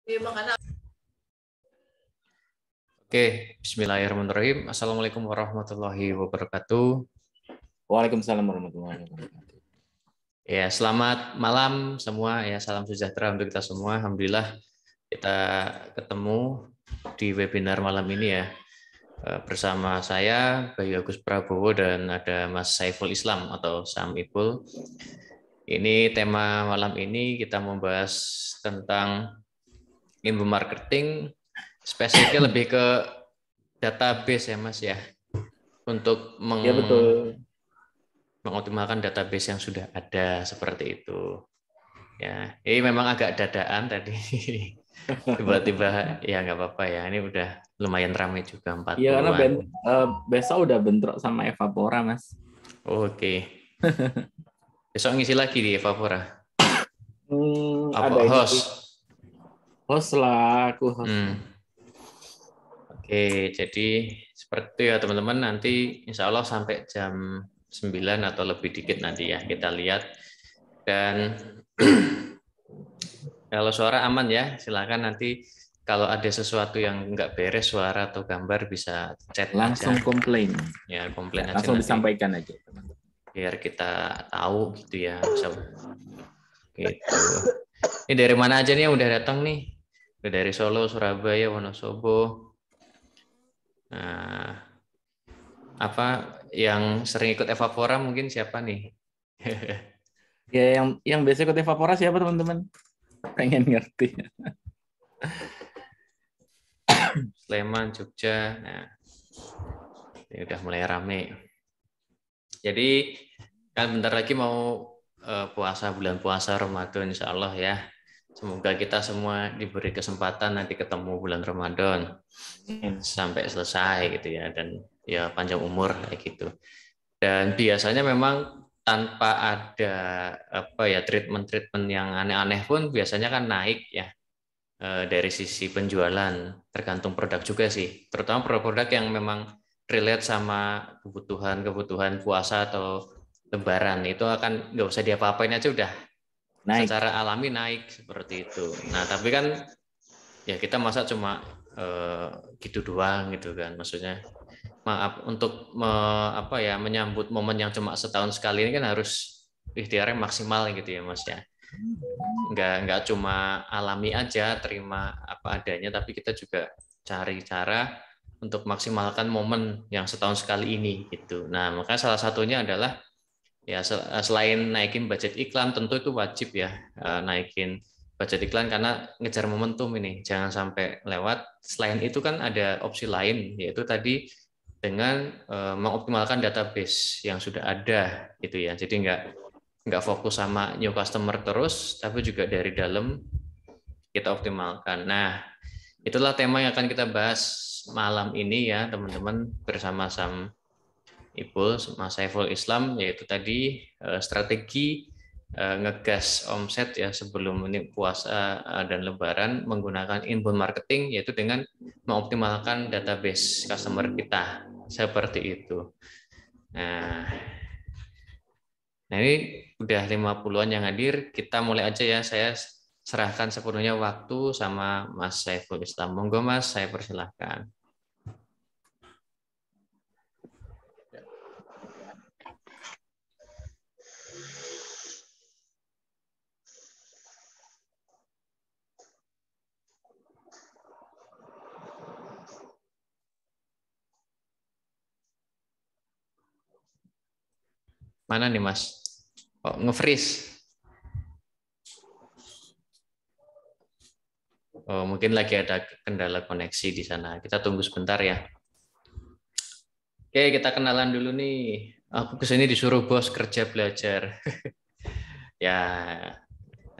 Oke, bismillahirrahmanirrahim. Assalamualaikum warahmatullahi wabarakatuh. Waalaikumsalam warahmatullahi wabarakatuh. Ya, selamat malam semua. Ya, salam sejahtera untuk kita semua. Alhamdulillah kita ketemu di webinar malam ini ya. Bersama saya Bayu Agus Prabowo dan ada Mas Saiful Islam atau Sam Ipul. Ini tema malam ini kita membahas tentang inbound marketing, spesifiknya lebih ke database ya Mas ya. Untuk betul. mengoptimalkan database yang sudah ada seperti itu. Ya, ini memang agak dadaan tadi. Tiba-tiba ya nggak apa-apa ya. Ini udah lumayan ramai juga 40-an. Iya, karena besok udah bentrok sama Evapora, Mas. Oke. Besok ngisi lagi di Evapora. Apa Ada host? Host lah, aku host. Oke, jadi seperti itu ya teman-teman. Nanti insya Allah sampai jam 9 atau lebih dikit nanti ya kita lihat. Dan kalau suara aman ya, silakan nanti kalau ada sesuatu yang nggak beres suara atau gambar bisa chat langsung aja. Komplain. Ya, komplain aja langsung nanti. Disampaikan aja. Biar kita tahu gitu ya. Gitu. Ini dari mana aja nih yang udah datang nih? Udah dari Solo, Surabaya, Wonosobo. Nah, apa yang sering ikut Evapora mungkin siapa nih? Ya, yang biasa ikut Evapora siapa teman-teman? Pengen ngerti. Sleman, Jogja. Nah, ini udah mulai rame. Jadi kan bentar lagi mau puasa, bulan puasa Ramadan insya Allah ya. Semoga kita semua diberi kesempatan nanti ketemu bulan Ramadan sampai selesai gitu ya, dan ya panjang umur kayak gitu. Dan biasanya memang tanpa ada treatment yang aneh-aneh pun biasanya kan naik ya dari sisi penjualan, tergantung produk juga sih. Terutama produk-produk yang memang relate sama kebutuhan puasa atau Lebaran itu akan nggak usah diapa-apain aja udah naik. Secara alami naik seperti itu. Nah tapi kan ya kita masa cuma gitu doang gitu kan, maksudnya maaf untuk menyambut momen yang cuma setahun sekali ini kan harus ikhtiarnya maksimal gitu ya Mas ya. Nggak cuma alami aja terima apa adanya, tapi kita juga cari cara untuk maksimalkan momen yang setahun sekali ini gitu. Nah makanya salah satunya adalah ya selain naikin budget iklan, tentu itu wajib ya naikin budget iklan karena ngejar momentum ini, jangan sampai lewat. Selain itu kan ada opsi lain, yaitu tadi dengan mengoptimalkan database yang sudah ada gitu ya. Jadi nggak fokus sama new customer terus, tapi juga dari dalam kita optimalkan. Nah, itulah tema yang akan kita bahas malam ini ya teman-teman bersama Sam Ipul, Mas Saiful Islam, yaitu tadi strategi ngegas omset ya sebelum ini puasa dan Lebaran menggunakan inbound marketing, yaitu dengan mengoptimalkan database customer kita seperti itu. Nah ini udah 50-an yang hadir, kita mulai aja ya. Saya serahkan sepenuhnya waktu sama Mas Saiful Islam. Monggo Mas, saya persilahkan. Mana nih Mas? Oh, nge-freeze. Oh, mungkin lagi ada kendala koneksi di sana. Kita tunggu sebentar ya. Oke, kita kenalan dulu nih. Aku kesini disuruh bos kerja belajar. Ya,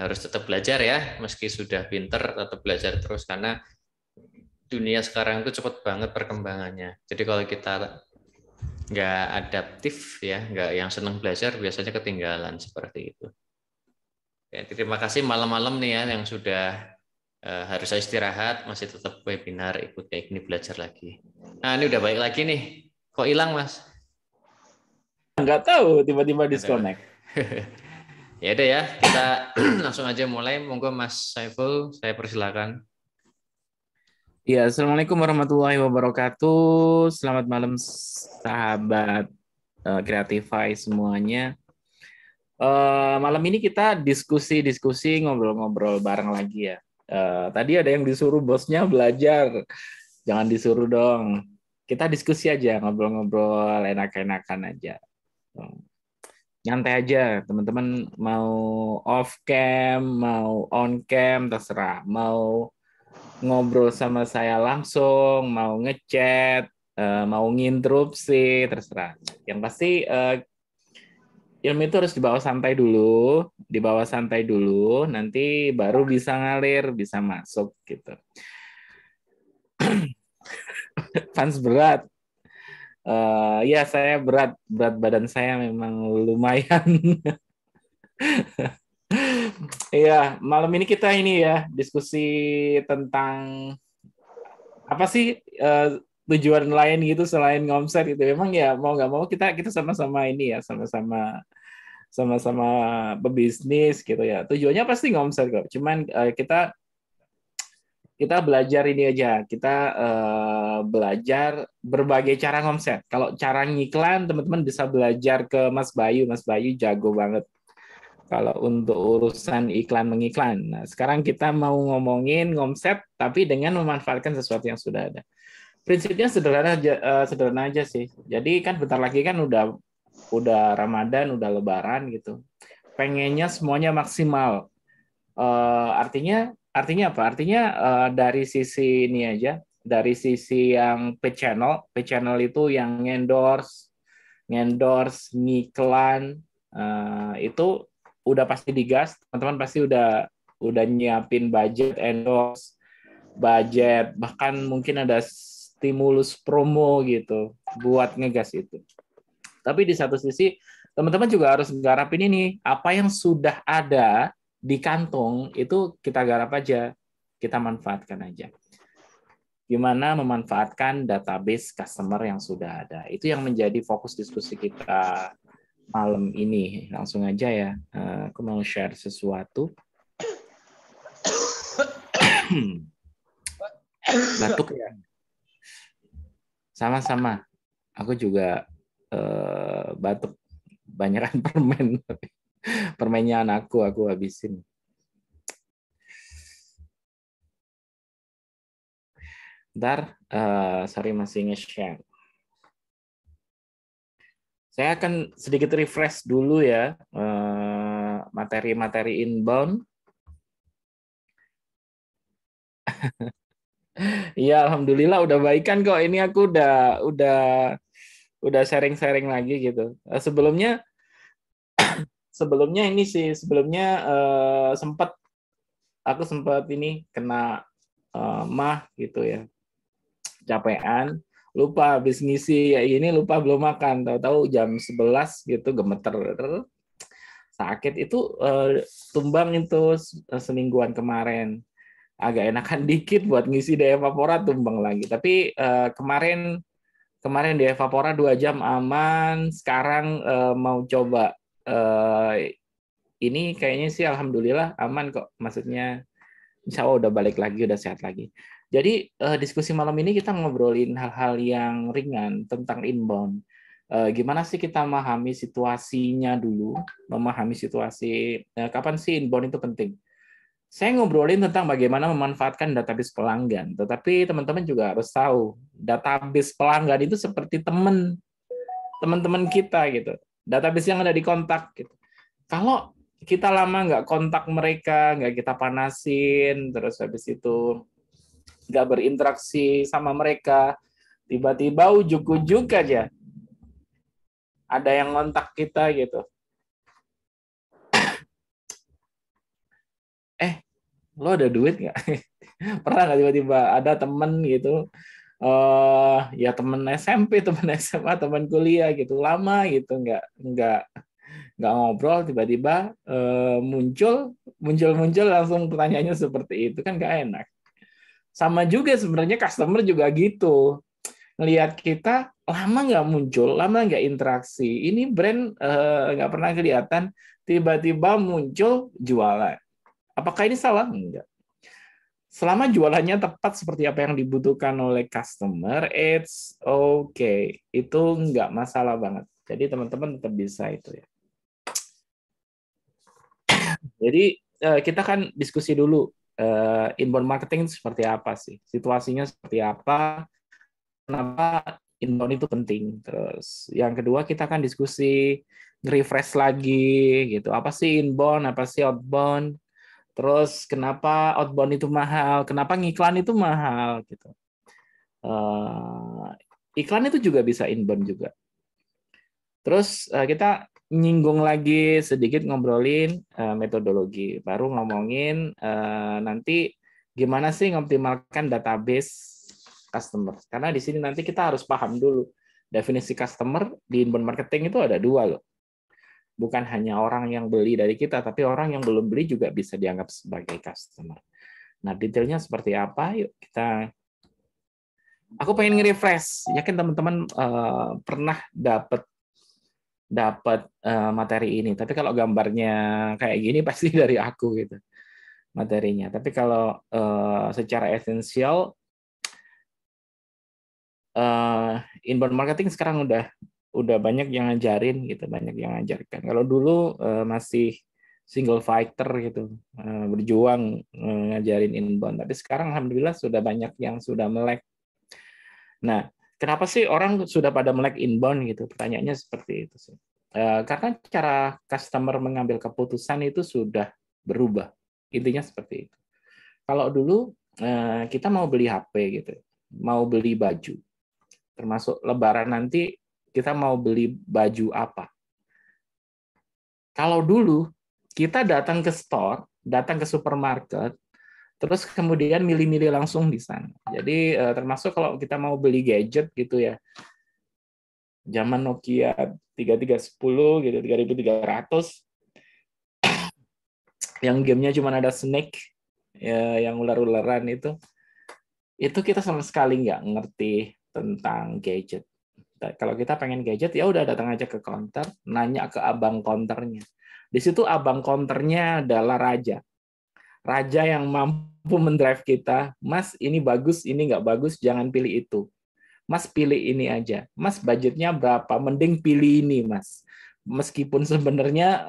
harus tetap belajar ya. Meski sudah pinter, tetap belajar terus. Karena dunia sekarang itu cepat banget perkembangannya. Jadi kalau kita nggak adaptif ya, nggak yang senang belajar, biasanya ketinggalan seperti itu. Ya, terima kasih malam-malam nih ya yang sudah harus istirahat, masih tetap webinar, ikut kayak gini belajar lagi. Nah ini udah baik lagi nih. Kok hilang Mas? Nggak tahu, tiba-tiba disconnect. Ya udah ya, kita langsung aja mulai. Monggo Mas Saiful, saya persilakan. Ya, Assalamualaikum warahmatullahi wabarakatuh. Selamat malam sahabat Creatify semuanya. Malam ini kita diskusi-diskusi, ngobrol-ngobrol bareng lagi ya. Tadi ada yang disuruh bosnya belajar, jangan disuruh dong. Kita diskusi aja, ngobrol-ngobrol enak-enakan aja. Nyantai aja, teman-teman mau off cam, mau on cam, terserah. Mau ngobrol sama saya langsung, mau ngechat, mau nginterupsi, terserah. Yang pasti ilmu itu harus dibawa santai dulu, nanti baru bisa ngalir, bisa masuk gitu. Fans berat. Ya saya berat badan saya memang lumayan. Iya, malam ini kita ini ya diskusi tentang apa sih tujuan lain gitu selain ngomset gitu. Memang ya mau nggak mau kita sama-sama ini ya, sama-sama pebisnis gitu ya. Tujuannya pasti ngomset kok. Cuman kita belajar ini aja. Kita belajar berbagai cara ngomset. Kalau cara ngiklan, teman-teman bisa belajar ke Mas Bayu. Mas Bayu jago banget kalau untuk urusan iklan mengiklan. Nah, sekarang kita mau ngomongin ngomset tapi dengan memanfaatkan sesuatu yang sudah ada. Prinsipnya sederhana aja sih. Jadi kan bentar lagi kan udah Ramadan, udah Lebaran gitu. Pengennya semuanya maksimal. Artinya apa? Artinya dari sisi ini aja, dari sisi yang paid channel itu yang ngendorse, ngiklan, itu udah pasti digas. Teman-teman pasti udah nyiapin budget endorse, budget, bahkan mungkin ada stimulus promo gitu buat ngegas itu. Tapi di satu sisi, teman-teman juga harus garapin ini, apa yang sudah ada di kantong itu kita garap aja, kita manfaatkan aja. Gimana memanfaatkan database customer yang sudah ada. Itu yang menjadi fokus diskusi kita malam ini. Langsung aja ya, aku mau share sesuatu. Batuk ya? Sama-sama. Aku juga batuk. Banyakan permen. Permennya anakku, aku habisin. Ntar, sorry masih nge-share. Saya akan sedikit refresh dulu ya materi-materi inbound. Iya, alhamdulillah udah baikan kok. Ini aku udah sharing-sharing lagi gitu. Sebelumnya ini sih aku sempat ini kena mah gitu ya. Capean, lupa habis ngisi ya ini lupa belum makan. Tahu-tahu jam 11 gitu gemeter. Sakit itu tumbang itu semingguan kemarin. Agak enakan dikit buat ngisi di Evapora tumbang lagi. Tapi kemarin di Evapora 2 jam aman. Sekarang mau coba ini kayaknya sih alhamdulillah aman kok. Maksudnya insya Allah udah balik lagi, udah sehat lagi. Jadi diskusi malam ini kita ngobrolin hal-hal yang ringan tentang inbound. Gimana sih kita memahami situasinya dulu, memahami situasi kapan sih inbound itu penting. Saya ngobrolin tentang bagaimana memanfaatkan database pelanggan, tetapi teman-teman juga harus tahu database pelanggan itu seperti teman-teman kita gitu, database yang ada di kontak gitu. Kalau kita lama nggak kontak mereka, nggak kita panasin, terus habis itu nggak berinteraksi sama mereka, tiba-tiba ujuk-ujuk aja ada yang kontak kita gitu. Lo ada duit nggak? Pernah nggak tiba-tiba ada temen gitu, ya temen SMP, temen SMA, temen kuliah gitu, lama gitu nggak ngobrol, tiba-tiba muncul langsung pertanyaannya seperti itu, kan nggak enak. Sama juga sebenarnya customer juga gitu, ngelihat kita lama nggak muncul, lama nggak interaksi, ini brand nggak pernah kelihatan, tiba-tiba muncul jualan. Apakah ini salah? Enggak. selama jualannya tepat seperti apa yang dibutuhkan oleh customer, it's okay. Itu nggak masalah banget. Jadi teman-teman tetap bisa itu ya. Jadi kita kan diskusi dulu inbound marketing itu seperti apa sih? Situasinya seperti apa? Kenapa inbound itu penting? Terus yang kedua kita kan diskusi refresh lagi gitu. Apa sih inbound? Apa sih outbound? Terus kenapa outbound itu mahal? Kenapa ngiklan itu mahal gitu? Iklan itu juga bisa inbound juga. Terus kita nyinggung lagi sedikit ngobrolin metodologi, baru ngomongin nanti gimana sih ngoptimalkan database customer. Karena di sini nanti kita harus paham dulu definisi customer di inbound marketing itu ada dua loh. Bukan hanya orang yang beli dari kita, tapi orang yang belum beli juga bisa dianggap sebagai customer. Nah, detailnya seperti apa? Yuk kita. Aku pengen nge-refresh. Yakin teman-teman pernah dapat materi ini. Tapi kalau gambarnya kayak gini pasti dari aku gitu materinya. Tapi kalau secara esensial inbound marketing sekarang udah banyak yang ngajarin gitu, banyak yang ngajarkan. Kalau dulu masih single fighter gitu, berjuang ngajarin inbound. Tapi sekarang alhamdulillah sudah banyak yang sudah melek. Nah, kenapa sih orang sudah pada melek inbound gitu? Pertanyaannya seperti itu sih. Karena cara customer mengambil keputusan itu sudah berubah. Intinya seperti itu. Kalau dulu kita mau beli HP gitu, mau beli baju, termasuk Lebaran nanti kita mau beli baju apa. Kalau dulu kita datang ke store, datang ke supermarket, terus kemudian milih-milih langsung di sana. Jadi termasuk kalau kita mau beli gadget gitu ya, zaman Nokia 3310 gitu, 3300, yang gamenya cuma ada Snake, ya, yang ular-ularan itu kita sama sekali nggak ngerti tentang gadget. Kalau kita pengen gadget, ya udah datang aja ke counter, nanya ke abang counternya. Di situ abang counternya adalah raja. Raja yang mampu mendrive kita, Mas ini bagus, ini nggak bagus, jangan pilih itu. Mas pilih ini aja. Mas budgetnya berapa? Mending pilih ini, Mas. Meskipun sebenarnya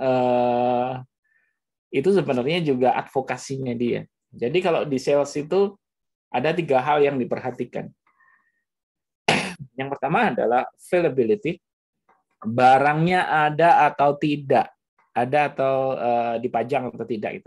itu sebenarnya juga advokasinya dia. Jadi kalau di sales itu ada 3 hal yang diperhatikan. Yang pertama adalah availability, barangnya ada atau tidak, ada atau dipajang atau tidak,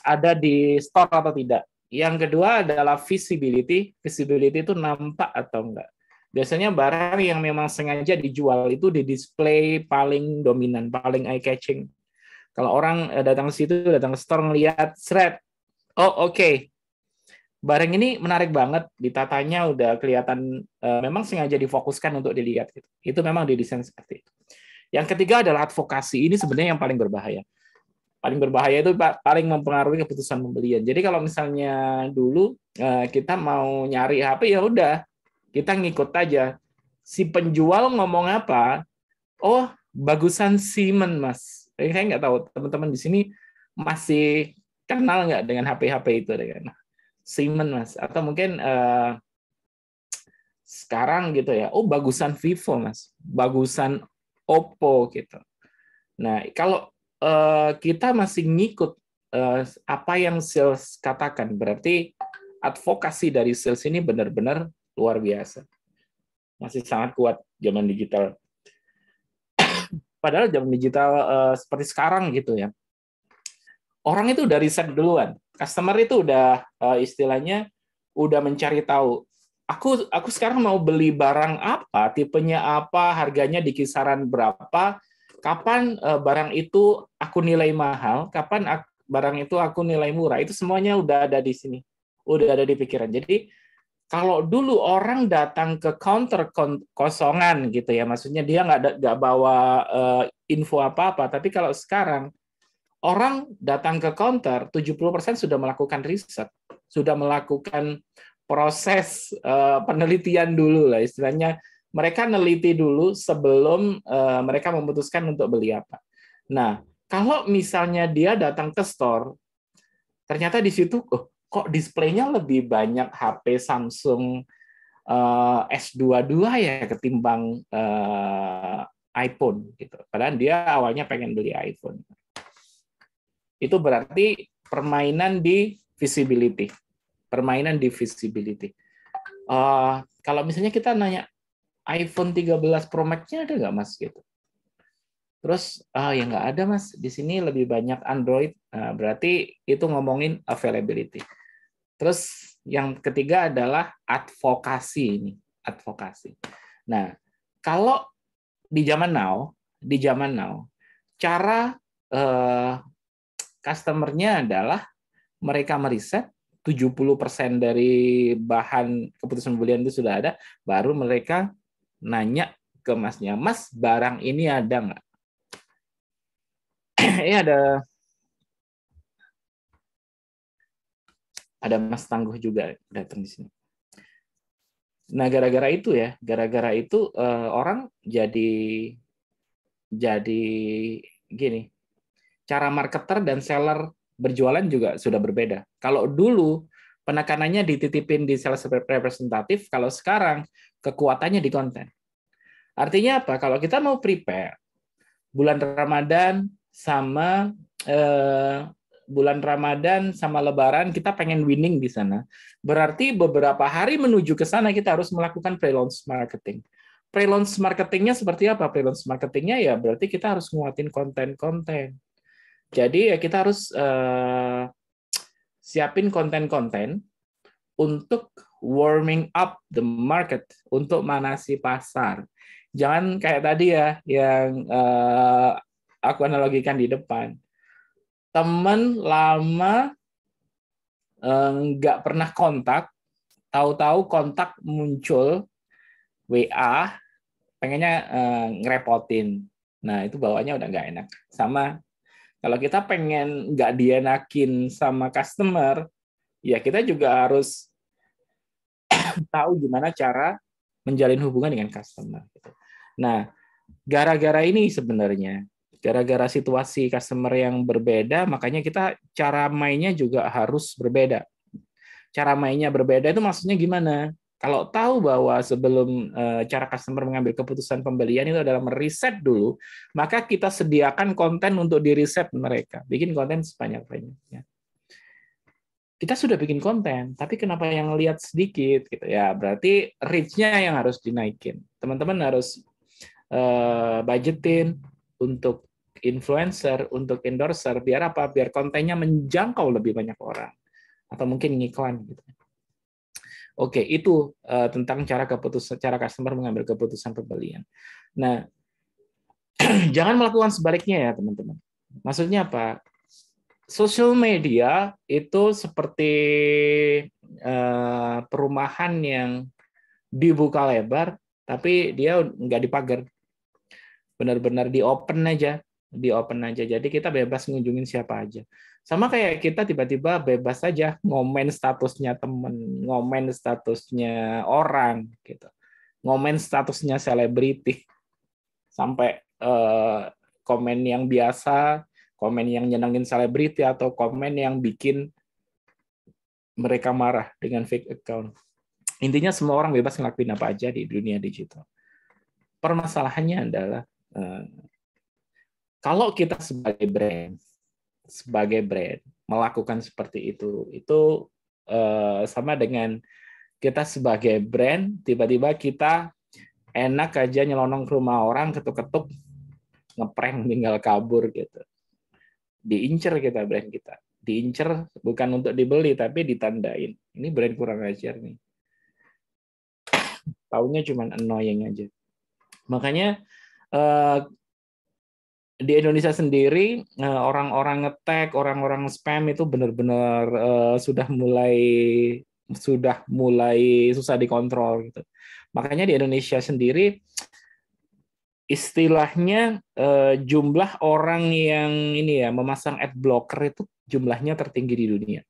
ada di store atau tidak. Yang kedua adalah visibility, visibility itu nampak atau enggak. Biasanya barang yang memang sengaja dijual itu di display paling dominan, paling eye catching. Kalau orang datang ke situ, datang ke store ngelihat thread, oh oke. Barang ini menarik banget, ditatanya udah kelihatan memang sengaja difokuskan untuk dilihat gitu. Itu memang didesain seperti itu. Yang ketiga adalah advokasi. Ini sebenarnya yang paling berbahaya. Paling berbahaya itu paling mempengaruhi keputusan pembelian. Jadi kalau misalnya dulu kita mau nyari HP, ya udah kita ngikut aja. Si penjual ngomong apa, oh bagusan Siemens Mas. Saya nggak tahu teman-teman di sini masih kenal nggak dengan HP-HP itu dengan Siemens Mas, atau mungkin sekarang gitu ya, oh bagusan Vivo Mas, bagusan Oppo gitu. Nah kalau kita masih ngikut apa yang sales katakan, berarti advokasi dari sales ini benar-benar luar biasa, masih sangat kuat zaman digital. Padahal zaman digital seperti sekarang gitu ya, orang itu udah riset duluan, customer itu udah istilahnya udah mencari tahu. Aku sekarang mau beli barang apa, tipenya apa, harganya di kisaran berapa, kapan barang itu aku nilai mahal, kapan barang itu aku nilai murah, itu semuanya udah ada di sini, udah ada di pikiran. Jadi kalau dulu orang datang ke counter kosongan gitu ya, maksudnya dia nggak bawa info apa-apa, tapi kalau sekarang orang datang ke counter 70% sudah melakukan riset, sudah melakukan proses penelitian dulu lah istilahnya. Mereka neliti dulu sebelum mereka memutuskan untuk beli apa. Nah, kalau misalnya dia datang ke store, ternyata di situ kok displaynya lebih banyak HP Samsung S22 ya ketimbang iPhone gitu. Padahal dia awalnya pengen beli iPhone. Itu berarti permainan di visibility. Permainan di visibility. Kalau misalnya kita nanya iPhone 13 Pro Max-nya ada nggak Mas gitu? Terus ya nggak ada Mas, di sini lebih banyak Android. Nah, berarti itu ngomongin availability. Terus yang ketiga adalah advokasi ini, advokasi. Nah, kalau di zaman now, cara customer-nya adalah mereka meriset 70% dari bahan keputusan pembelian itu sudah ada, baru mereka nanya ke Masnya, Mas, barang ini ada nggak? Ini ada Mas Tangguh juga datang di sini. Nah, gara-gara itu orang jadi gini. Cara marketer dan seller berjualan juga sudah berbeda. Kalau dulu penekanannya dititipin di sales representatif, kalau sekarang kekuatannya di konten. Artinya apa? Kalau kita mau prepare bulan Ramadan sama Lebaran kita pengen winning di sana. Berarti beberapa hari menuju ke sana kita harus melakukan pre-launch marketing. Pre-launch marketingnya seperti apa? Pre-launch marketingnya ya berarti kita harus nguatin konten-konten. Jadi ya kita harus siapin konten-konten untuk warming up the market, untuk manasi pasar. Jangan kayak tadi ya yang aku analogikan di depan. Temen lama nggak pernah kontak, tahu-tahu kontak muncul WA, pengennya ngerepotin. Nah, itu bawaannya udah nggak enak. Sama kalau kita pengen nggak dienakin sama customer, ya kita juga harus tahu gimana cara menjalin hubungan dengan customer. Nah, gara-gara ini sebenarnya, gara-gara situasi customer yang berbeda, makanya kita cara mainnya juga harus berbeda. Cara mainnya berbeda itu maksudnya gimana? Kalau tahu bahwa sebelum cara customer mengambil keputusan pembelian itu adalah meriset dulu, maka kita sediakan konten untuk diriset mereka. Bikin konten sebanyak-banyaknya. Kita sudah bikin konten, tapi kenapa yang lihat sedikit? Gitu ya, berarti reach-nya yang harus dinaikin. Teman-teman harus budgetin untuk influencer, untuk endorser, biar apa? Biar kontennya menjangkau lebih banyak orang. Atau mungkin ngiklan gitu. Oke, itu tentang cara customer mengambil keputusan pembelian. Nah, jangan melakukan sebaliknya ya, teman-teman. Maksudnya apa? Social media itu seperti perumahan yang dibuka lebar, tapi dia nggak dipagar. Benar-benar di open aja. Jadi kita bebas ngunjungin siapa aja. Sama kayak kita tiba-tiba bebas aja ngomen statusnya temen, ngomen statusnya orang, gitu, ngomen statusnya selebriti, sampai komen yang biasa, komen yang nyenengin selebriti, atau komen yang bikin mereka marah dengan fake account. Intinya semua orang bebas ngelakuin apa aja di dunia digital. Permasalahannya adalah kalau kita sebagai brand melakukan seperti itu sama dengan kita sebagai brand tiba-tiba kita enak aja nyelonong ke rumah orang, ketuk-ketuk, ngeprank, tinggal kabur gitu. Diincer kita, brand kita. Diincer bukan untuk dibeli tapi ditandain. Ini brand kurang ajar nih. Taunya cuma annoying aja. Makanya di Indonesia sendiri orang-orang nge-tag, orang-orang spam itu benar-benar sudah mulai susah dikontrol gitu. Makanya di Indonesia sendiri istilahnya jumlah orang yang memasang ad blocker itu jumlahnya tertinggi di dunia.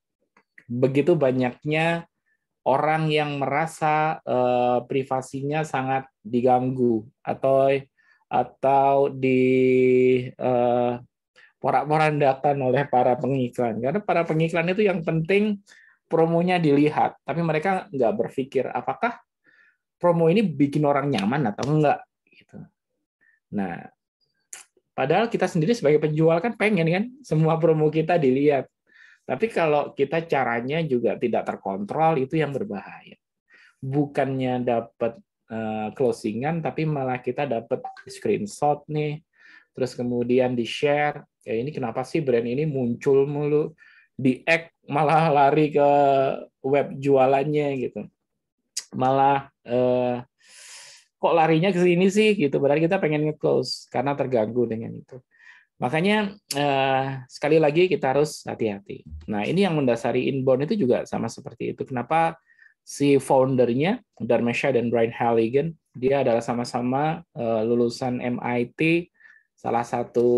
Begitu banyaknya orang yang merasa privasinya sangat diganggu atau porak-porandakan oleh para pengiklan. Karena para pengiklan itu yang penting promonya dilihat, tapi mereka nggak berpikir apakah promo ini bikin orang nyaman atau enggak gitu. Nah, padahal kita sendiri sebagai penjual kan pengen kan semua promo kita dilihat. Tapi kalau kita caranya juga tidak terkontrol, itu yang berbahaya. Bukannya dapat closingan, tapi malah kita dapat screenshot nih, terus kemudian di-share. Ya ini kenapa sih brand ini muncul mulu, di-add malah lari ke web jualannya gitu. Malah kok larinya ke sini sih gitu, berarti kita pengen nge-close karena terganggu dengan itu. Makanya sekali lagi kita harus hati-hati. Nah, ini yang mendasari inbound itu juga sama seperti itu. Kenapa si foundernya Dharmesha dan Brian Halligan, dia adalah sama-sama lulusan MIT, salah satu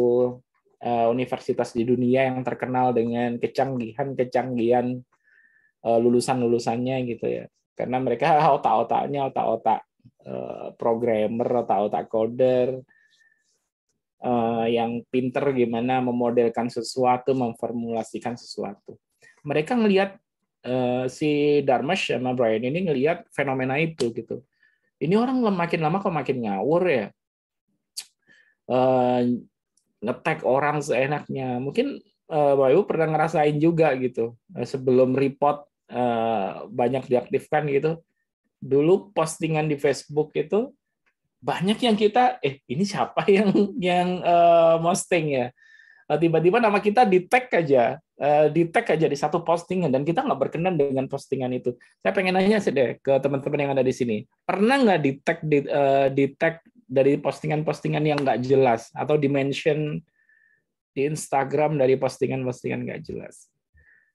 universitas di dunia yang terkenal dengan kecanggihan lulusan-lulusannya gitu ya. Karena mereka otak-otaknya otak-otak programmer, otak-otak coder, yang pinter gimana memodelkan sesuatu, memformulasikan sesuatu. Mereka ngelihat si Dharmesh sama Brian ini ngelihat fenomena itu gitu. Ini orang makin lama kok makin ngawur ya. Nge-tag orang seenaknya. Mungkin Bapak Ibu pernah ngerasain juga gitu. Sebelum report banyak diaktifkan gitu. Dulu postingan di Facebook itu banyak yang kita ini siapa yang posting ya, tiba-tiba nama kita di tag aja di satu postingan dan kita nggak berkenan dengan postingan itu. Saya pengen nanya sih deh ke teman-teman yang ada di sini, pernah nggak di tag dari postingan-postingan yang nggak jelas atau di mention di Instagram dari postingan-postingan nggak jelas?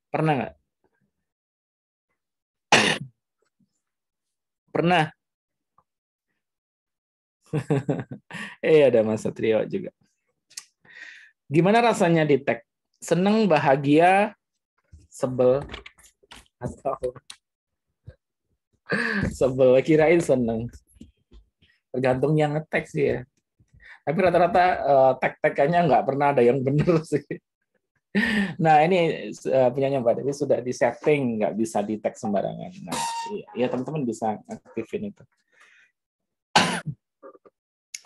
Pernah nggak? Pernah. Ada Mas Satrio juga. Gimana rasanya di tag? Seneng, bahagia, sebel, atau sebel? Kirain seneng. Tergantung yang nge-tag sih ya. Tapi rata-rata tag-tagannya nggak pernah ada yang bener sih. Nah ini punyanya Mbak Dewi sudah di-setting, nggak bisa di-tag sembarangan. Nah, ya teman-teman bisa aktifin itu.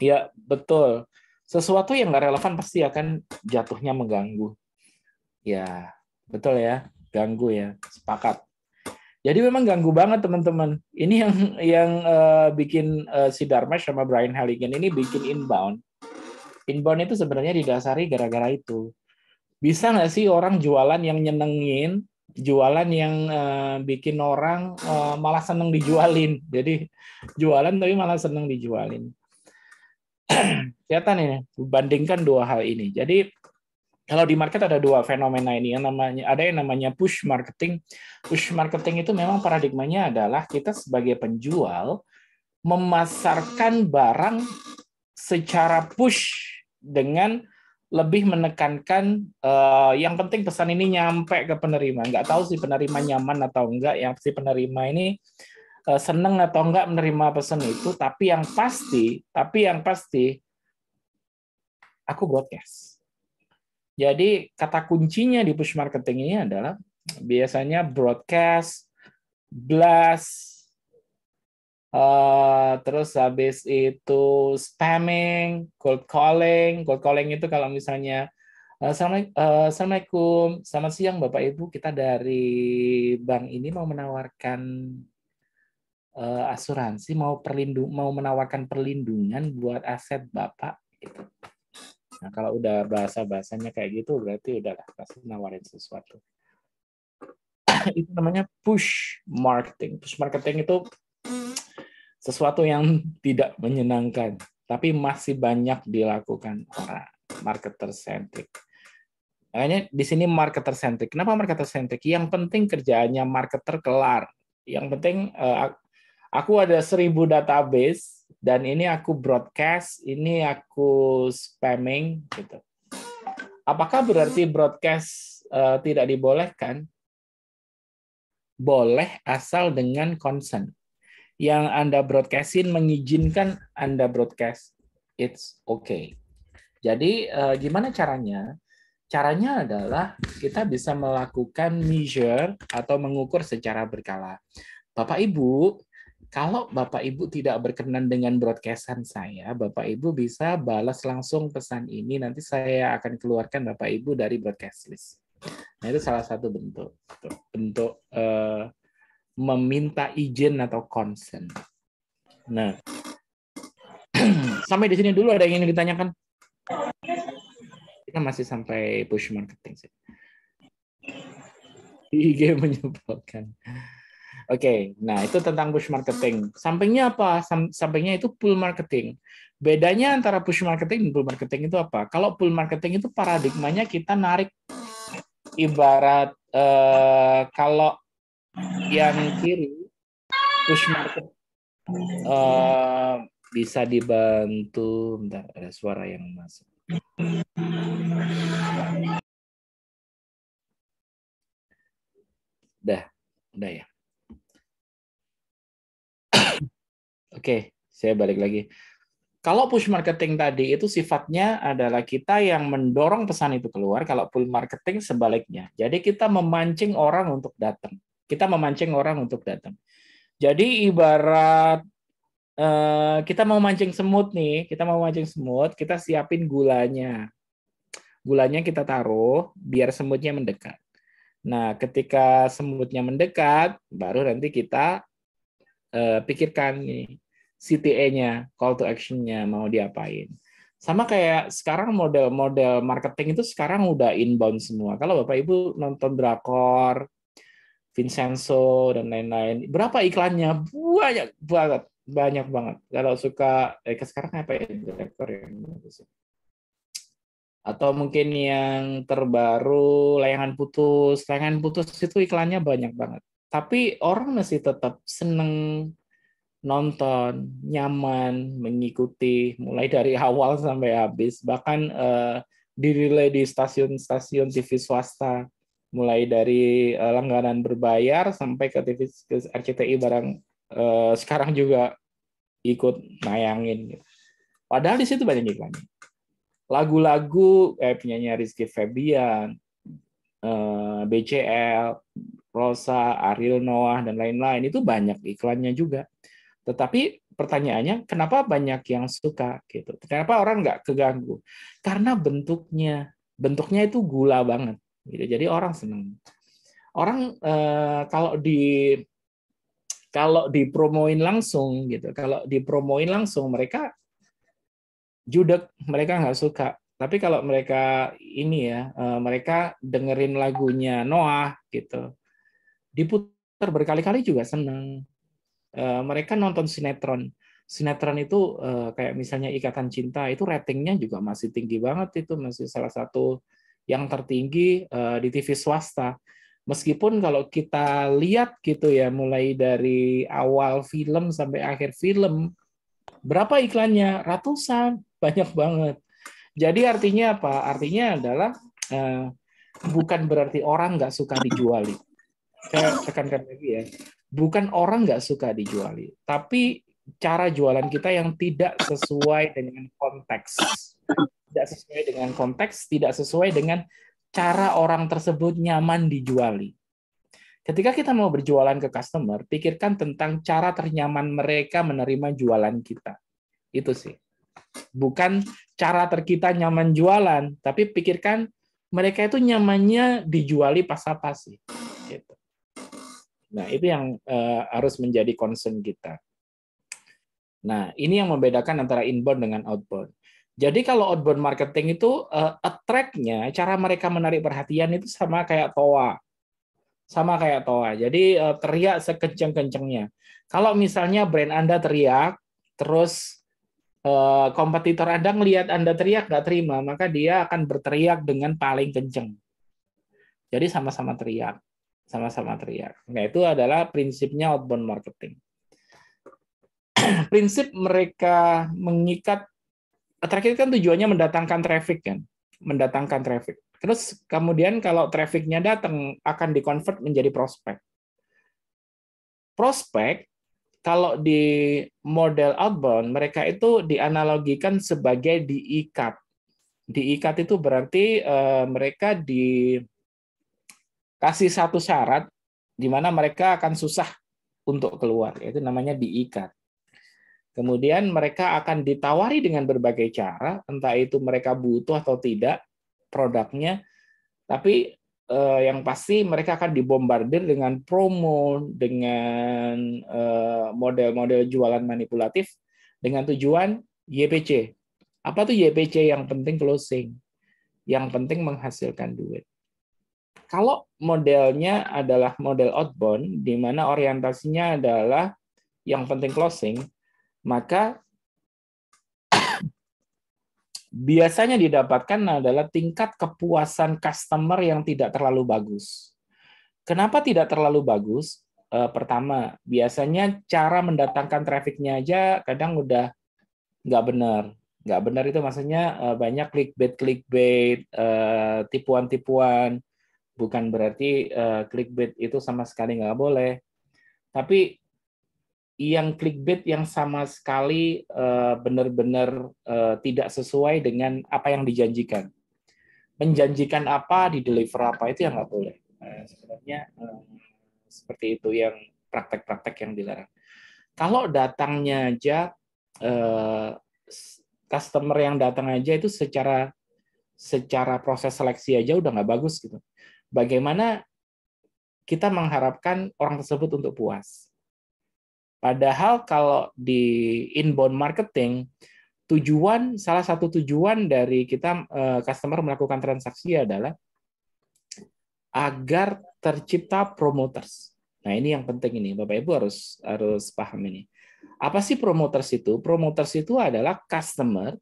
Ya, betul. Sesuatu yang nggak relevan pasti akan jatuhnya mengganggu. Ya, betul ya. Ganggu ya. Sepakat. Jadi memang ganggu banget teman-teman. Ini yang bikin si Dharmesh sama Brian Halligan ini bikin inbound. Inbound itu sebenarnya didasari gara-gara itu. Bisa nggak sih orang jualan yang nyenengin, jualan yang bikin orang malah seneng dijualin. Jadi jualan tapi malah seneng dijualin. Kelihatan ini, bandingkan dua hal ini. Jadi kalau di market ada dua fenomena ini, yang namanya push marketing. Push marketing itu memang paradigmanya adalah kita sebagai penjual memasarkan barang secara push dengan lebih menekankan yang penting pesan ini nyampe ke penerima. Nggak tahu sih penerima nyaman atau enggak, yang si penerima ini seneng atau enggak menerima pesan itu, tapi yang pasti aku broadcast. Jadi kata kuncinya di push marketing ini adalah biasanya broadcast, blast, terus habis itu spamming, cold calling. Cold calling itu kalau misalnya Assalamualaikum, selamat siang Bapak Ibu, kita dari bank ini mau menawarkan asuransi, mau menawarkan perlindungan buat aset Bapak gitu. Nah, kalau udah bahasa-bahasanya kayak gitu, berarti udah pasti nawarin sesuatu. Itu namanya push marketing. Push marketing itu sesuatu yang tidak menyenangkan, tapi masih banyak dilakukan orang marketer centric. Makanya di sini marketer centric. Kenapa marketer centric? Yang penting kerjaannya marketer kelar. Yang penting aku ada 1000 database dan ini aku broadcast, ini aku spamming gitu. Apakah berarti broadcast tidak dibolehkan? Boleh asal dengan consent. Yang Anda broadcastin mengizinkan Anda broadcast, it's okay. Jadi gimana caranya? Caranya adalah kita bisa melakukan measure atau mengukur secara berkala. Bapak Ibu, kalau Bapak Ibu tidak berkenan dengan broadcastan saya, Bapak Ibu bisa balas langsung pesan ini, nanti saya akan keluarkan Bapak Ibu dari broadcast list. Nah, itu salah satu bentuk meminta izin atau consent. Nah, sampai di sini dulu ada yang ingin ditanyakan? Kita masih sampai push marketing sih. IG menyebalkan. Oke, nah itu tentang push marketing. Sampingnya apa? Sampingnya itu pull marketing. Bedanya antara push marketing dan pull marketing itu apa? Kalau pull marketing itu paradigmanya kita narik, ibarat kalau yang kiri push marketing bisa dibantu. Bentar, ada suara yang masuk. Udah ya. Oke, saya balik lagi. Kalau push marketing tadi itu sifatnya adalah kita yang mendorong pesan itu keluar, kalau pull marketing sebaliknya. Jadi kita memancing orang untuk datang. Kita memancing orang untuk datang. Jadi ibarat kita mau mancing semut nih, kita siapin gulanya. Gulanya kita taruh biar semutnya mendekat. Nah, ketika semutnya mendekat, baru nanti kita pikirkan nih CTA-nya, call to action-nya mau diapain. Sama kayak sekarang model-model marketing itu sekarang udah inbound semua. Kalau Bapak Ibu nonton drakor, Vincenzo dan lain-lain, berapa iklannya? Banyak banget. Kalau suka sekarang apa ya drakor yang bagus? Atau mungkin yang terbaru Layangan Putus. Layangan Putus itu iklannya banyak banget. Tapi orang masih tetap seneng nonton, nyaman, mengikuti mulai dari awal sampai habis. Bahkan dirilai di stasiun-stasiun TV swasta, mulai dari langganan berbayar sampai ke TV ke RCTI barang sekarang juga ikut nayangin. Padahal di situ banyak iklannya. Lagu-lagu penyanyi Rizky Febian, BCL, Rosa, Ariel Noah, dan lain-lain, itu banyak iklannya juga. Tetapi pertanyaannya, kenapa banyak yang suka? Gitu. Kenapa orang nggak keganggu? Karena bentuknya itu gula banget. Gitu. Jadi orang senang. Orang kalau dipromoin langsung, gitu. Kalau dipromoin langsung, mereka judek, mereka nggak suka. Tapi kalau mereka mereka dengerin lagunya Noah gitu, diputar berkali-kali juga seneng. Mereka nonton sinetron itu kayak misalnya Ikatan Cinta, itu ratingnya juga masih tinggi banget, itu masih salah satu yang tertinggi di TV swasta. Meskipun kalau kita lihat gitu ya, mulai dari awal film sampai akhir film, berapa iklannya? Ratusan, banyak banget. Jadi artinya apa? Artinya adalah bukan berarti orang nggak suka dijuali. Saya tekankan lagi ya, bukan orang nggak suka dijuali, tapi cara jualan kita yang tidak sesuai dengan konteks. Tidak sesuai dengan konteks, tidak sesuai dengan cara orang tersebut nyaman dijuali. Ketika kita mau berjualan ke customer, pikirkan tentang cara ternyaman mereka menerima jualan kita. Itu sih. Bukan cara kita nyaman jualan, tapi pikirkan mereka itu nyamannya dijuali pas apa sih. Gitu. Nah, itu yang harus menjadi concern kita. Nah, ini yang membedakan antara inbound dengan outbound. Jadi kalau outbound marketing itu attract-nya, cara mereka menarik perhatian itu sama kayak toa. Sama kayak toa. Jadi teriak sekencang-kencangnya. Kalau misalnya brand Anda teriak, terus kompetitor Anda ngelihat Anda teriak nggak terima, maka dia akan berteriak dengan paling kencang. Jadi sama-sama teriak. Sama-sama teriak. Nah, itu adalah prinsipnya outbound marketing. Prinsip mereka mengikat, terakhir kan tujuannya mendatangkan traffic kan, mendatangkan traffic. Terus kemudian kalau trafficnya datang akan dikonvert menjadi prospek. Prospek kalau di model outbound mereka itu dianalogikan sebagai diikat. Diikat itu berarti mereka dikasih satu syarat di mana mereka akan susah untuk keluar, itu namanya diikat. Kemudian mereka akan ditawari dengan berbagai cara, entah itu mereka butuh atau tidak produknya, tapi yang pasti mereka akan dibombardir dengan promo, dengan model-model jualan manipulatif, dengan tujuan YPC. Apa tuh YPC? Yang penting closing, yang penting menghasilkan duit. Kalau modelnya adalah model outbound, di mana orientasinya adalah yang penting closing, maka biasanya didapatkan adalah tingkat kepuasan customer yang tidak terlalu bagus. Kenapa tidak terlalu bagus? Pertama, biasanya cara mendatangkan trafficnya aja kadang udah nggak benar. Nggak benar itu maksudnya banyak clickbait, tipuan-tipuan. Bukan berarti clickbait itu sama sekali nggak boleh. Tapi yang clickbait yang sama sekali benar-benar tidak sesuai dengan apa yang dijanjikan. Menjanjikan apa, dideliver apa, itu yang nggak boleh. Sebenarnya seperti itu yang praktek-praktek yang dilarang. Kalau datangnya aja, customer yang datang aja itu secara proses seleksi aja udah nggak bagus gitu. Bagaimana kita mengharapkan orang tersebut untuk puas? Padahal kalau di inbound marketing, salah satu tujuan dari kita customer melakukan transaksi adalah agar tercipta promoters. Nah, ini yang penting ini, Bapak Ibu harus paham ini. Apa sih promoters itu? Promoters itu adalah customer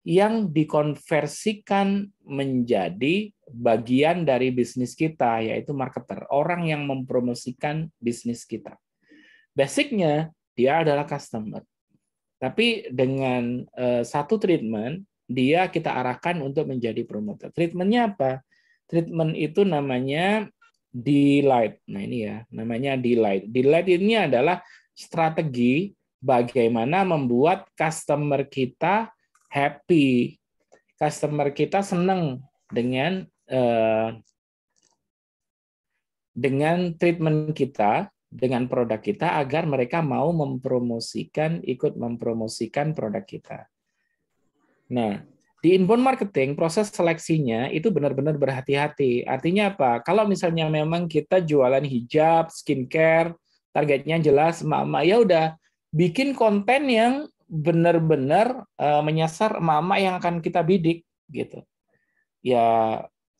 yang dikonversikan menjadi bagian dari bisnis kita, yaitu marketer, orang yang mempromosikan bisnis kita. Basicnya dia adalah customer. Tapi dengan satu treatment, dia kita arahkan untuk menjadi promoter. Treatmentnya apa? Treatment itu namanya delight. Nah ini ya, namanya delight. Delight ini adalah strategi bagaimana membuat customer kita happy. Customer kita senang dengan treatment kita, dengan produk kita, agar mereka mau ikut mempromosikan produk kita. Nah, di inbound marketing, proses seleksinya itu benar-benar berhati-hati. Artinya apa? Kalau misalnya memang kita jualan hijab, skincare, targetnya jelas emak-emak, ya udah bikin konten yang benar-benar menyasar emak-emak yang akan kita bidik gitu. Ya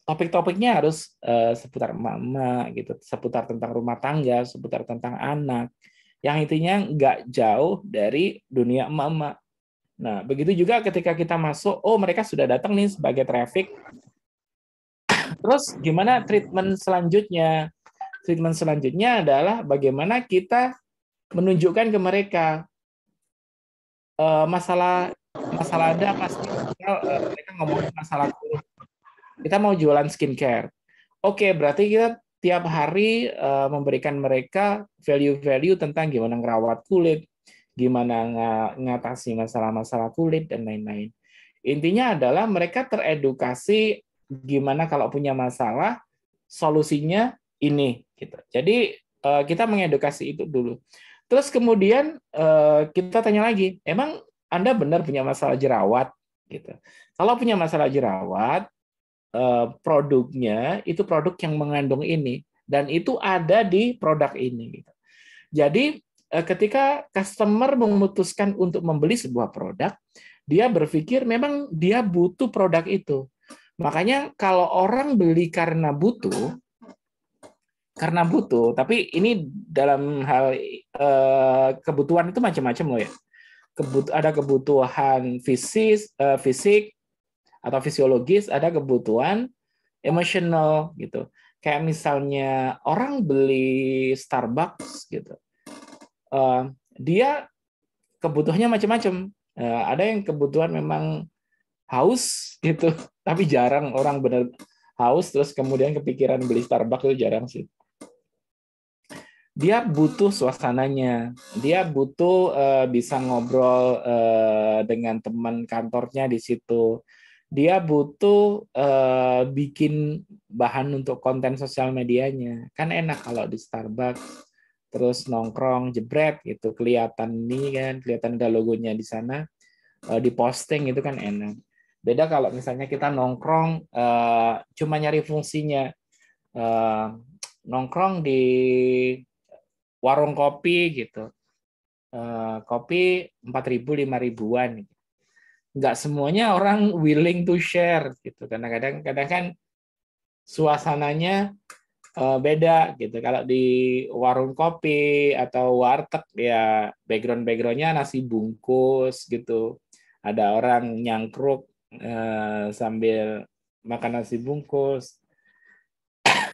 topik-topiknya harus seputar emak-emak gitu, seputar tentang rumah tangga, seputar tentang anak, yang intinya nggak jauh dari dunia emak-emak. Nah, begitu juga ketika kita masuk, oh mereka sudah datang nih sebagai traffic. Terus gimana treatment selanjutnya? Treatment selanjutnya adalah bagaimana kita menunjukkan ke mereka masalah ada pasti. Mereka ngomongin masalah kulit. Kita mau jualan skincare. Oke, berarti kita tiap hari memberikan mereka value-value tentang gimana ngerawat kulit, gimana ngatasi masalah-masalah kulit, dan lain-lain. Intinya adalah mereka teredukasi gimana kalau punya masalah, solusinya ini. Gitu. Jadi kita mengedukasi itu dulu. Terus kemudian kita tanya lagi, emang Anda benar punya masalah jerawat? Gitu. Kalau punya masalah jerawat, produknya itu produk yang mengandung ini, dan itu ada di produk ini. Jadi ketika customer memutuskan untuk membeli sebuah produk, dia berpikir memang dia butuh produk itu. Makanya kalau orang beli karena butuh, tapi ini dalam hal kebutuhan itu macam-macam loh ya. Ada kebutuhan fisik atau fisiologis, ada kebutuhan emosional gitu. Kayak misalnya orang beli Starbucks gitu, dia kebutuhannya macam-macam. Ada yang kebutuhan memang haus gitu, tapi jarang orang benar haus terus kemudian kepikiran beli Starbucks, itu jarang sih. Dia butuh suasananya, dia butuh bisa ngobrol dengan teman kantornya di situ, dia butuh bikin bahan untuk konten sosial medianya. Kan enak kalau di Starbucks terus nongkrong jebret gitu, kelihatan nih kan, kelihatan ada logonya di sana, diposting itu kan enak. Beda kalau misalnya kita nongkrong cuma nyari fungsinya, nongkrong di warung kopi gitu, kopi 4.000 5.000-an. Nggak semuanya orang willing to share gitu, karena kadang-kadang kan suasananya beda gitu. Kalau di warung kopi atau warteg ya backgroundnya nasi bungkus gitu. Ada orang nyangkruk sambil makan nasi bungkus.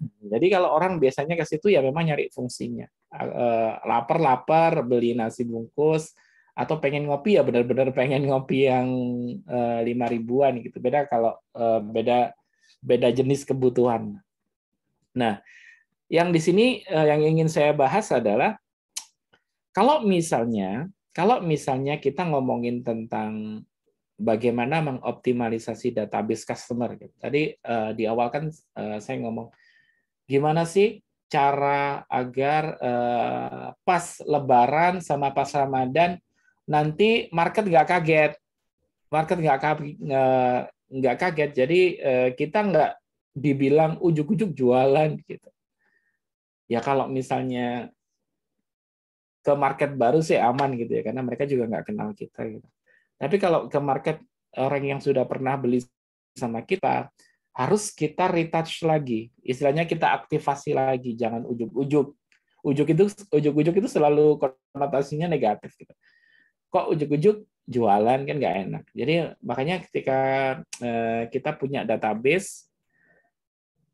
Jadi kalau orang biasanya ke situ ya memang nyari fungsinya. Lapar-lapar beli nasi bungkus atau pengen ngopi ya benar-benar pengen ngopi yang 5.000-an gitu. Beda kalau beda jenis kebutuhan. Nah, yang di sini yang ingin saya bahas adalah kalau misalnya kita ngomongin tentang bagaimana mengoptimalisasi database customer. Tadi di awal kan saya ngomong gimana sih cara agar pas Lebaran sama pas Ramadan nanti market nggak kaget. Jadi kita nggak dibilang ujuk-ujuk jualan gitu. Ya kalau misalnya ke market baru sih aman gitu ya, karena mereka juga nggak kenal kita gitu. Tapi kalau ke market orang yang sudah pernah beli sama kita, harus kita retouch lagi. Istilahnya kita aktivasi lagi, jangan ujuk-ujuk. Ujuk-ujuk itu selalu konotasinya negatif gitu. Kok ujuk-ujuk jualan kan nggak enak. Jadi makanya ketika kita punya database,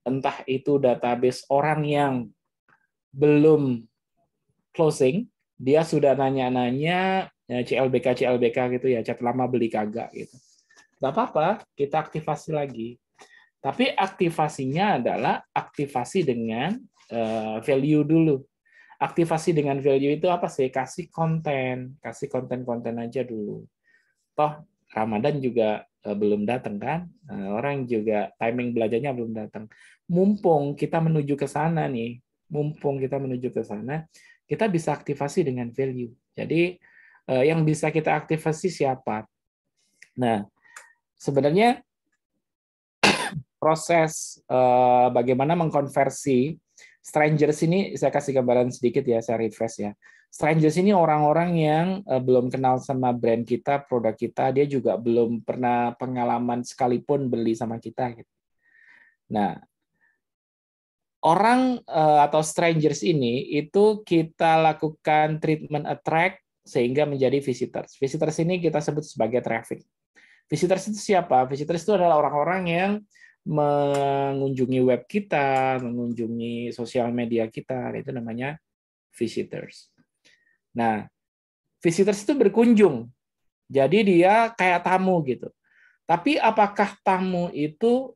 entah itu database orang yang belum closing, dia sudah nanya-nanya CLBK gitu ya, chat lama beli kagak gitu. Nggak apa-apa, kita aktivasi lagi. Tapi aktivasinya adalah aktivasi dengan value dulu. Aktivasi dengan value itu apa sih? Kasih konten aja dulu. Toh Ramadan juga belum datang kan? Orang juga timing belajarnya belum datang. Mumpung kita menuju ke sana, kita bisa aktivasi dengan value. Jadi yang bisa kita aktivasi siapa? Nah, sebenarnya proses bagaimana mengkonversi strangers ini, saya kasih gambaran sedikit ya, saya refresh ya. Strangers ini orang-orang yang belum kenal sama brand kita, produk kita, dia juga belum pernah pengalaman sekalipun beli sama kita. Gitu. Nah, orang atau strangers ini itu kita lakukan treatment attract sehingga menjadi visitors. Visitors ini kita sebut sebagai traffic. Visitors itu siapa? Visitors itu adalah orang-orang yang mengunjungi web kita, mengunjungi sosial media kita, itu namanya visitors. Nah, visitors itu berkunjung. Jadi dia kayak tamu gitu. Tapi apakah tamu itu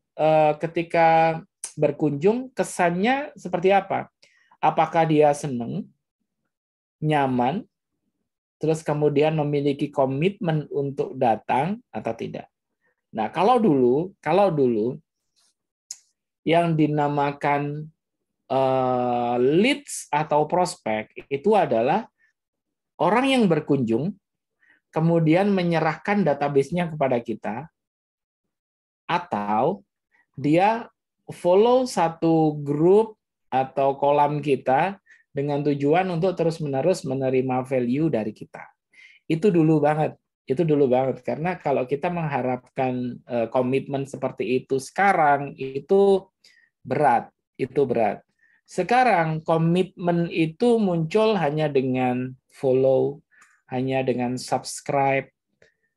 ketika berkunjung kesannya seperti apa? Apakah dia senang, nyaman, terus kemudian memiliki komitmen untuk datang atau tidak? Nah, kalau dulu yang dinamakan leads atau prospek itu adalah orang yang berkunjung kemudian menyerahkan database-nya kepada kita atau dia follow satu grup atau kolam kita dengan tujuan untuk terus-menerus menerima value dari kita. Itu dulu banget. Karena kalau kita mengharapkan komitmen seperti itu sekarang itu berat. Sekarang komitmen itu muncul hanya dengan follow, hanya dengan subscribe.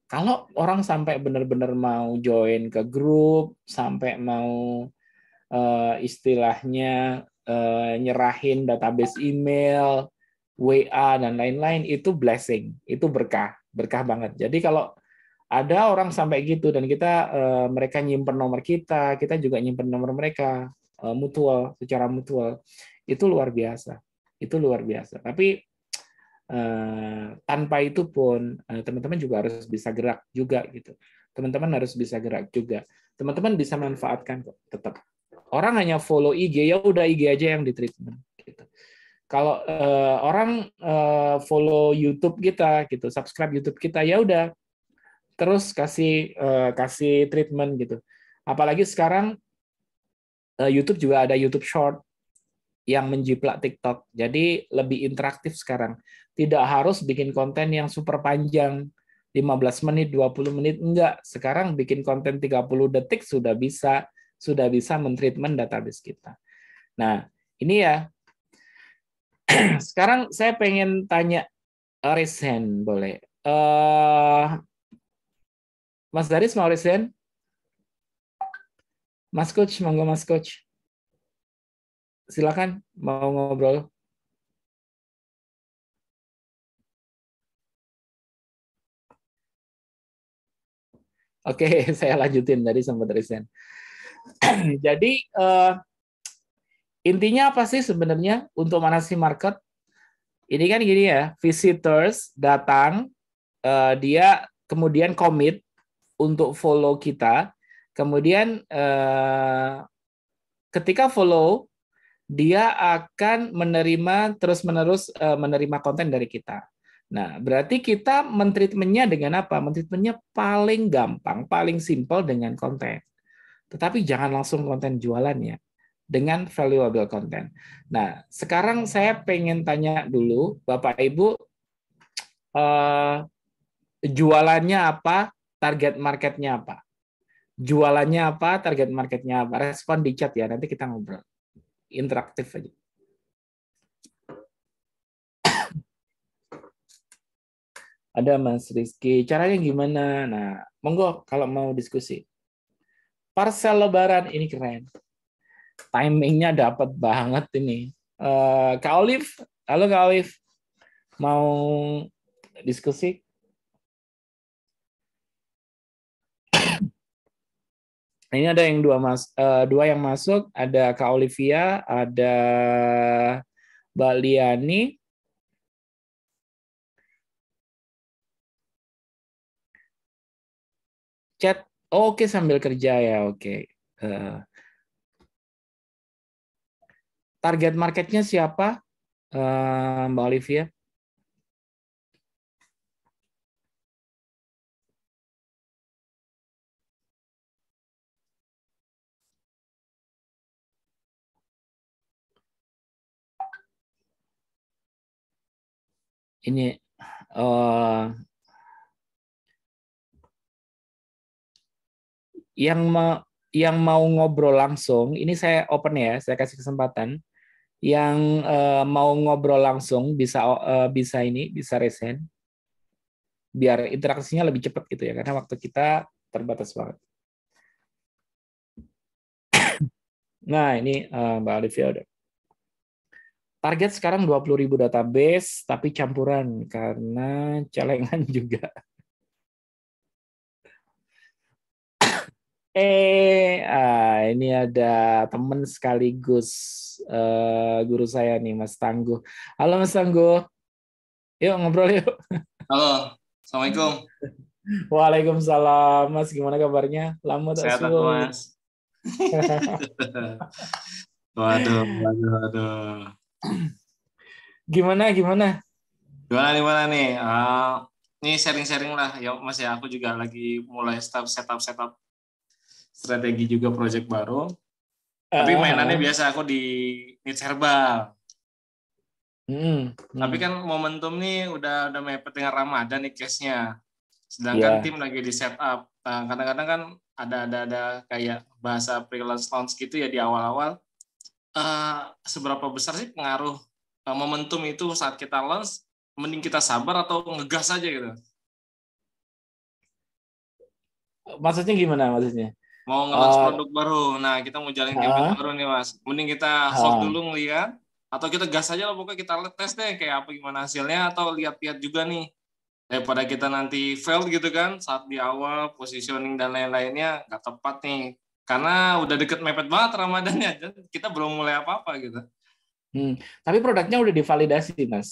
Kalau orang sampai benar-benar mau join ke grup, sampai mau istilahnya nyerahin database email, WA dan lain-lain, itu blessing, itu berkah banget. Jadi kalau ada orang sampai gitu dan kita mereka nyimpen nomor kita juga nyimpen nomor mereka secara mutual, itu luar biasa. Tapi tanpa itu pun teman-teman juga harus bisa gerak juga gitu. Teman-teman harus bisa gerak juga. Teman-teman bisa manfaatkan kok tetap. Orang hanya follow IG, ya udah IG aja yang di treatment. Gitu. Kalau orang follow YouTube kita, gitu, subscribe YouTube kita, ya udah terus kasih treatment gitu. Apalagi sekarang YouTube juga ada YouTube Short yang menjiplak TikTok. Jadi lebih interaktif sekarang. Tidak harus bikin konten yang super panjang, 15 menit, 20 menit, enggak. Sekarang bikin konten 30 detik sudah bisa mentreatment database kita. Nah, ini ya. Sekarang saya pengen tanya Resen, boleh. Mas Daris mau Resen? Mas Coach, monggo Mas Coach. Silakan mau ngobrol. Oke, saya lanjutin tadi sempat Resen. Jadi intinya apa sih sebenarnya untuk manasi market? Ini kan gini ya, visitors datang, dia kemudian commit untuk follow kita, kemudian ketika follow, dia akan menerima terus-menerus menerima konten dari kita. Nah, berarti kita mentreatmentnya dengan apa? Mentreatmentnya paling gampang, paling simpel dengan konten. Tetapi jangan langsung konten jualannya, dengan valuable content. Nah, sekarang saya pengen tanya dulu, Bapak Ibu, jualannya apa, target marketnya apa? Jualannya apa, target marketnya apa? Respon di chat ya, nanti kita ngobrol. Interaktif aja. Ada Mas Rizky, caranya gimana? Nah, monggo kalau mau diskusi. Parcel Lebaran ini keren. Timingnya dapat banget ini. Kak Olive, halo Kak Olive, mau diskusi? Ini ada yang dua yang masuk, ada Kak Olivia, ada Mbak Liani. Chat, oke sambil kerja ya, oke. Target marketnya siapa, Mbak Olivia? Ini yang mau ngobrol langsung, ini saya open ya, saya kasih kesempatan. Yang mau ngobrol langsung bisa resen, biar interaksinya lebih cepat gitu ya, karena waktu kita terbatas banget. Nah, ini Mbak Olivia udah. Target sekarang 20.000 database, tapi campuran karena celengan juga. Ini ada teman sekaligus guru saya nih, Mas Tangguh. Halo Mas Tangguh, yuk ngobrol yuk. Halo, Assalamualaikum. Waalaikumsalam, Mas. Gimana kabarnya? Lama tak Sehat aku, Mas. Waduh. Gimana Gimana nih? Ini sharing-sharing lah ya, Mas ya. Aku juga lagi mulai setup strategi juga project baru. Tapi mainannya biasa aku di niche herbal. Tapi kan momentum nih udah mepet dengan Ramadan nih case-nya. Sedangkan tim lagi di setup. Kadang-kadang kan ada kayak bahasa pre-launch launch gitu ya di awal-awal. Seberapa besar sih pengaruh momentum itu saat kita launch? Mending kita sabar atau ngegas aja gitu? Maksudnya gimana maksudnya? Mau nge-launch produk baru, nah kita mau jalin campaign baru nih Mas. Mending kita hold dulu ngeliat, atau kita gas aja lah pokoknya kita tes deh kayak apa gimana hasilnya, atau lihat-lihat juga nih. Daripada kita nanti fail gitu kan, saat di awal, positioning dan lain-lainnya nggak tepat nih. Karena udah deket mepet banget Ramadannya, kita belum mulai apa-apa gitu. Tapi produknya udah divalidasi, Mas.